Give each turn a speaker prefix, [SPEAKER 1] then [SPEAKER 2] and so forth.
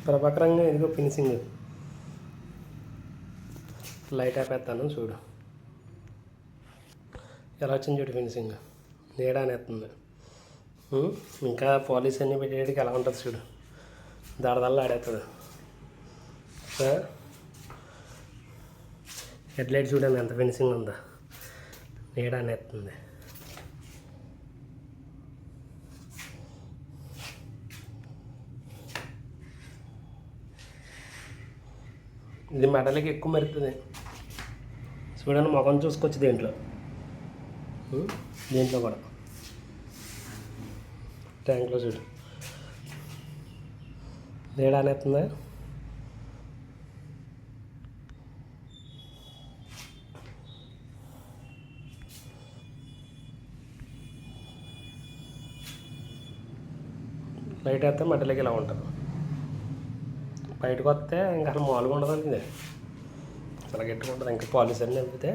[SPEAKER 1] ప్రభాకరంగా ఇదిగో finishing. Light ఆపేస్తాను చూడు ఎలా వచ్చింది చూడు ఫినిషింగ్. నీడ అనేస్తుంది. ఇంకా పాలిష్ అన్నీ పెట్టేటికి ఎలా ఉంటుంది చూడు, దడదల్లా ఆడేస్తుంది. హెడ్లైట్ చూడండి ఎంత ఫినిషింగ్ ఉందో, నీడ అనేస్తుంది. ఇది మెడలకి ఎక్కువ మరుతుంది చూడండి. ముఖం చూసుకోవచ్చు దీంట్లో కూడా ట్యాంక్లో చూడు నీడ అనేస్తుందా. లైట్ వేస్తే మధ్యలోకి ఇలా ఉంటుంది. బయటకు వస్తే ఇంకా అసలు మామూలుగా ఉండదండి, ఇది చాలా గట్టిగా ఉంటుంది. ఇంకా పాలిష్ అన్నీ నింపితే